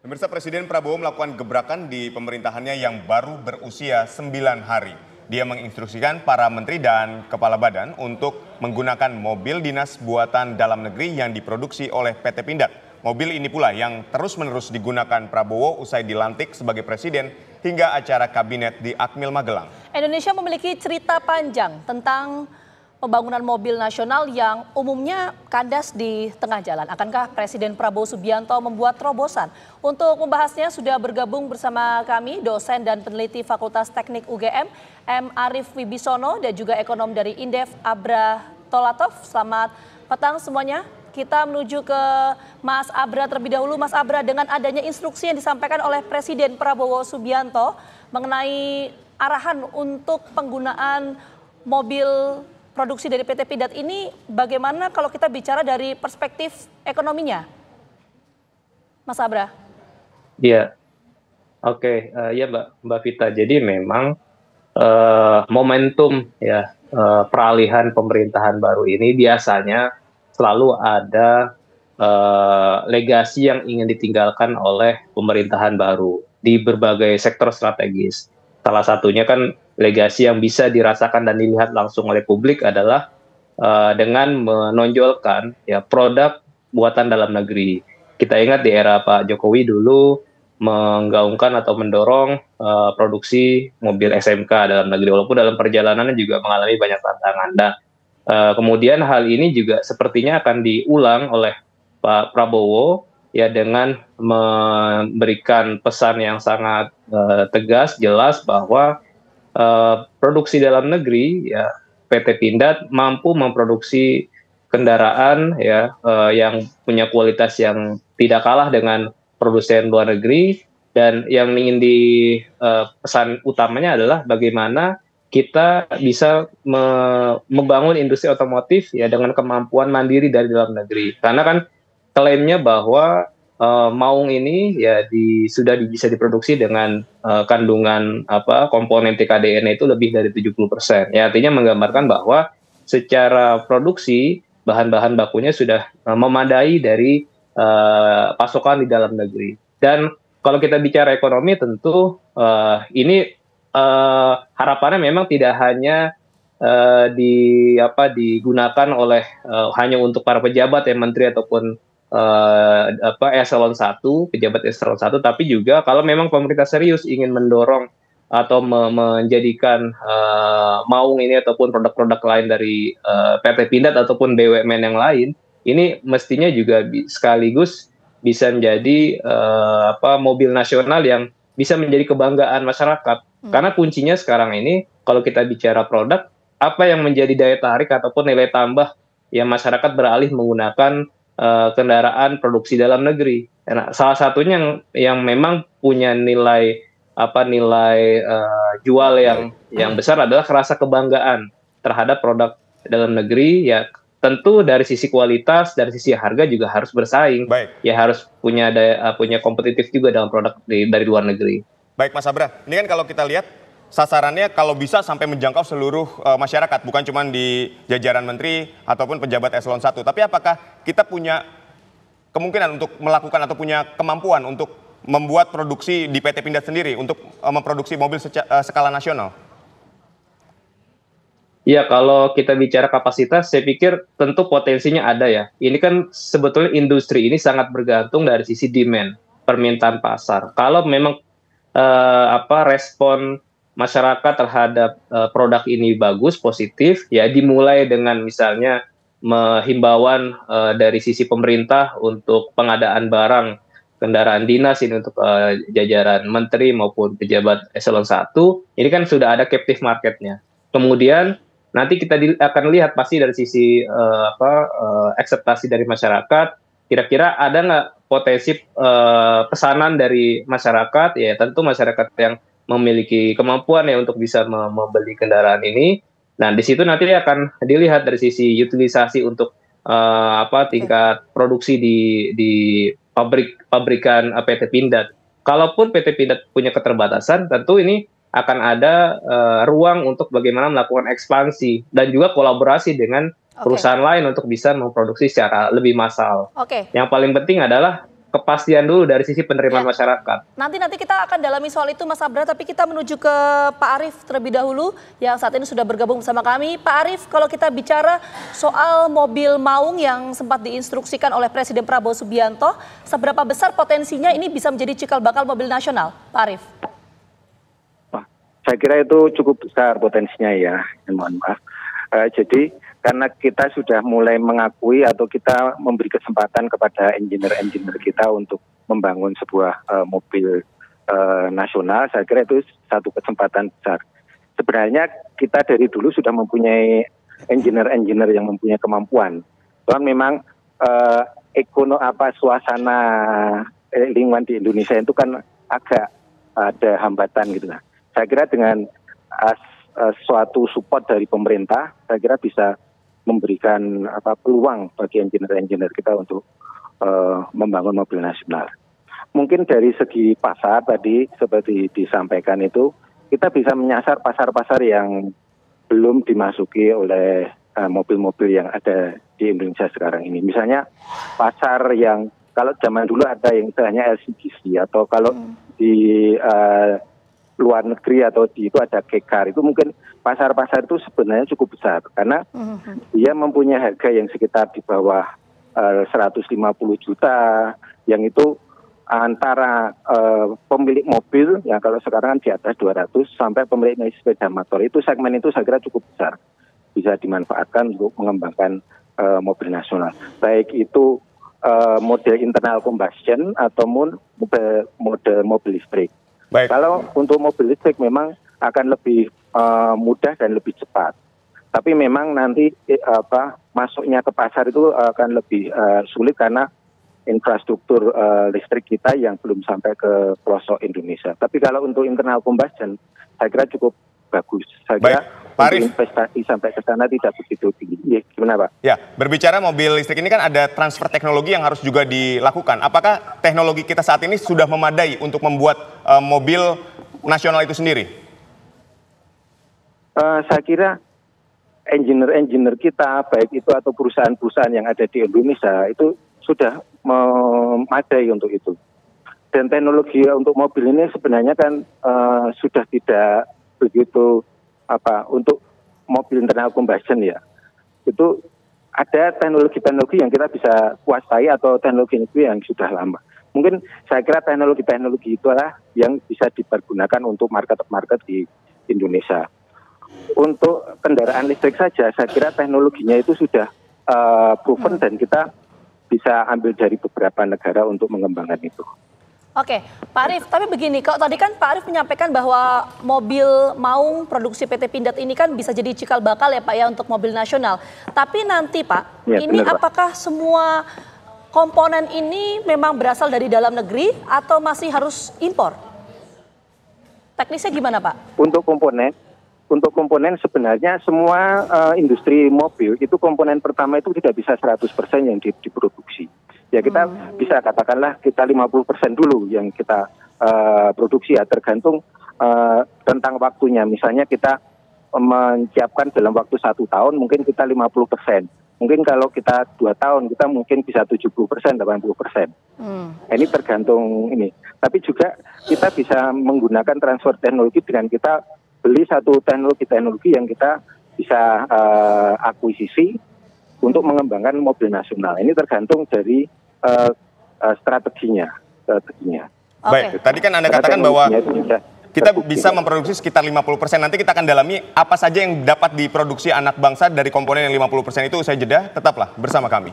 Pemirsa, Presiden Prabowo melakukan gebrakan di pemerintahannya yang baru berusia 9 hari. Dia menginstruksikan para menteri dan kepala badan untuk menggunakan mobil dinas buatan dalam negeri yang diproduksi oleh PT Pindad. Mobil ini pula yang terus-menerus digunakan Prabowo usai dilantik sebagai presiden hingga acara kabinet di Akmil Magelang. Indonesia memiliki cerita panjang tentang pembangunan mobil nasional yang umumnya kandas di tengah jalan. Akankah Presiden Prabowo Subianto membuat terobosan? Untuk membahasnya sudah bergabung bersama kami dosen dan peneliti Fakultas Teknik UGM, M. Arief Wibisono, dan juga ekonom dari Indef, Abra Tolatov. Selamat petang semuanya. Kita menuju ke Mas Abra terlebih dahulu. Mas Abra, dengan adanya instruksi yang disampaikan oleh Presiden Prabowo Subianto mengenai arahan untuk penggunaan mobil produksi dari PT Pindad ini, bagaimana kalau kita bicara dari perspektif ekonominya, Mas Abra? Iya, oke, ya Mbak Vita. Jadi memang momentum ya peralihan pemerintahan baru ini biasanya selalu ada legasi yang ingin ditinggalkan oleh pemerintahan baru di berbagai sektor strategis. Salah satunya kan legasi yang bisa dirasakan dan dilihat langsung oleh publik adalah dengan menonjolkan ya produk buatan dalam negeri. Kita ingat di era Pak Jokowi dulu menggaungkan atau mendorong produksi mobil SMK dalam negeri, walaupun dalam perjalanannya juga mengalami banyak tantangan. Nah, kemudian hal ini juga sepertinya akan diulang oleh Pak Prabowo ya dengan memberikan pesan yang sangat tegas, jelas bahwa produksi dalam negeri ya PT Pindad mampu memproduksi kendaraan ya yang punya kualitas yang tidak kalah dengan produsen luar negeri, dan yang ingin pesan utamanya adalah bagaimana kita bisa membangun industri otomotif ya dengan kemampuan mandiri dari dalam negeri. Karena kan klaimnya bahwa Maung ini ya sudah bisa diproduksi dengan kandungan komponen TKDN itu lebih dari 70%. Ya, artinya menggambarkan bahwa secara produksi bahan-bahan bakunya sudah memadai dari pasokan di dalam negeri. Dan kalau kita bicara ekonomi, tentu ini harapannya memang tidak hanya digunakan oleh hanya untuk para pejabat ya, menteri ataupun eselon 1, pejabat eselon 1, tapi juga kalau memang pemerintah serius ingin mendorong atau menjadikan Maung ini ataupun produk-produk lain dari PT Pindad ataupun BUMN yang lain, ini mestinya juga sekaligus bisa menjadi mobil nasional yang bisa menjadi kebanggaan masyarakat. Karena kuncinya sekarang ini kalau kita bicara produk, apa yang menjadi daya tarik ataupun nilai tambah yang masyarakat beralih menggunakan kendaraan produksi dalam negeri. Nah, salah satunya yang memang punya nilai jual yang besar adalah rasa kebanggaan terhadap produk dalam negeri. Ya, tentu dari sisi kualitas, dari sisi harga juga harus bersaing. Baik. Ya, harus punya kompetitif juga dalam produk dari luar negeri. Baik, Mas Abra. Ini kan kalau kita lihat sasarannya kalau bisa sampai menjangkau seluruh masyarakat, bukan cuma di jajaran menteri ataupun pejabat eselon 1. Tapi apakah kita punya kemungkinan untuk melakukan atau punya kemampuan untuk membuat produksi di PT Pindad sendiri untuk memproduksi mobil skala nasional? Ya, kalau kita bicara kapasitas, saya pikir tentu potensinya ada ya. Ini kan sebetulnya industri ini sangat bergantung dari sisi demand, permintaan pasar. Kalau memang respon masyarakat terhadap produk ini bagus, positif, ya dimulai dengan misalnya himbauan dari sisi pemerintah untuk pengadaan barang kendaraan dinas ini untuk jajaran menteri maupun pejabat eselon 1, ini kan sudah ada captive marketnya. Kemudian nanti kita akan lihat pasti dari sisi akseptasi dari masyarakat, kira-kira ada nggak potensi pesanan dari masyarakat, ya tentu masyarakat yang memiliki kemampuan ya untuk bisa membeli kendaraan ini. Nah, di situ nanti akan dilihat dari sisi utilisasi untuk tingkat produksi di pabrikan PT Pindad. Kalaupun PT Pindad punya keterbatasan, tentu ini akan ada ruang untuk bagaimana melakukan ekspansi dan juga kolaborasi dengan perusahaan lain untuk bisa memproduksi secara lebih massal. Yang paling penting adalah kepastian dulu dari sisi penerimaan Ya. masyarakat. Nanti kita akan dalami soal itu Mas Abra, tapi kita menuju ke Pak Arief terlebih dahulu yang saat ini sudah bergabung bersama kami. Pak Arief, kalau kita bicara soal mobil maung yang sempat diinstruksikan oleh Presiden Prabowo Subianto, seberapa besar potensinya ini bisa menjadi cikal bakal mobil nasional, Pak Arief? Saya kira itu cukup besar potensinya ya, mohon maaf. Jadi karena kita sudah mulai mengakui atau kita memberi kesempatan kepada engineer-engineer kita untuk membangun sebuah mobil nasional, saya kira itu satu kesempatan besar. Sebenarnya kita dari dulu sudah mempunyai engineer-engineer yang mempunyai kemampuan. Cuman memang suasana lingkungan di Indonesia itu kan agak ada hambatan gitu lah. Saya kira dengan suatu support dari pemerintah, saya kira bisa memberikan peluang bagi engineer-engineer kita untuk membangun mobil nasional. Mungkin dari segi pasar tadi seperti disampaikan itu, kita bisa menyasar pasar-pasar yang belum dimasuki oleh mobil-mobil yang ada di Indonesia sekarang ini. Misalnya pasar yang kalau zaman dulu ada yang istilahnya LCGC atau kalau di luar negeri atau di itu ada kekar, itu mungkin pasar-pasar itu sebenarnya cukup besar karena dia mempunyai harga yang sekitar di bawah 150 juta, yang itu antara pemilik mobil yang kalau sekarang kan di atas 200 sampai pemilik sepeda motor, itu segmen itu saya kira cukup besar, bisa dimanfaatkan untuk mengembangkan mobil nasional, baik itu model internal combustion ataupun model mobil listrik. Baik. Kalau untuk mobil listrik memang akan lebih mudah dan lebih cepat. Tapi memang nanti masuknya ke pasar itu akan lebih sulit karena infrastruktur listrik kita yang belum sampai ke pelosok Indonesia. Tapi kalau untuk internal combustion, saya kira cukup bagus. Saya kira Pak Arief, investasi sampai ke sana tidak begitu tinggi. Ya, gimana Pak? Ya, berbicara mobil listrik ini kan ada transfer teknologi yang harus juga dilakukan. Apakah teknologi kita saat ini sudah memadai untuk membuat mobil nasional itu sendiri? Saya kira engineer-engineer kita, baik itu atau perusahaan-perusahaan yang ada di Indonesia, itu sudah memadai untuk itu. Dan teknologi untuk mobil ini sebenarnya kan sudah tidak begitu untuk mobil internal combustion ya. Itu ada teknologi-teknologi yang kita bisa kuasai atau teknologi yang sudah lama. Mungkin saya kira teknologi-teknologi itulah yang bisa dipergunakan untuk market-market di Indonesia. Untuk kendaraan listrik saja, saya kira teknologinya itu sudah proven dan kita bisa ambil dari beberapa negara untuk mengembangkan itu. Oke, Pak Arief, tapi begini, kalau tadi kan Pak Arief menyampaikan bahwa mobil maung produksi PT Pindad ini kan bisa jadi cikal bakal ya Pak ya untuk mobil nasional. Tapi nanti Pak, Ya, ini benar, Pak. apakah semua komponen ini memang berasal dari dalam negeri atau masih harus impor? Teknisnya gimana Pak? Untuk komponen sebenarnya semua industri mobil itu komponen pertama itu tidak bisa 100% yang diproduksi. Ya kita bisa katakanlah kita 50% dulu yang kita produksi ya, tergantung tentang waktunya. Misalnya kita menyiapkan dalam waktu 1 tahun mungkin kita 50%. Mungkin kalau kita 2 tahun kita mungkin bisa 70%, 80%. Nah, ini tergantung ini. Tapi juga kita bisa menggunakan transfer teknologi dengan kita beli satu teknologi yang kita bisa akuisisi untuk mengembangkan mobil nasional. Ini tergantung dari strateginya. Baik, tadi kan Anda katakan bahwa kita bisa memproduksi sekitar 50%. Nanti kita akan dalami apa saja yang dapat diproduksi anak bangsa dari komponen yang 50% itu. Usai jeda, tetaplah bersama kami.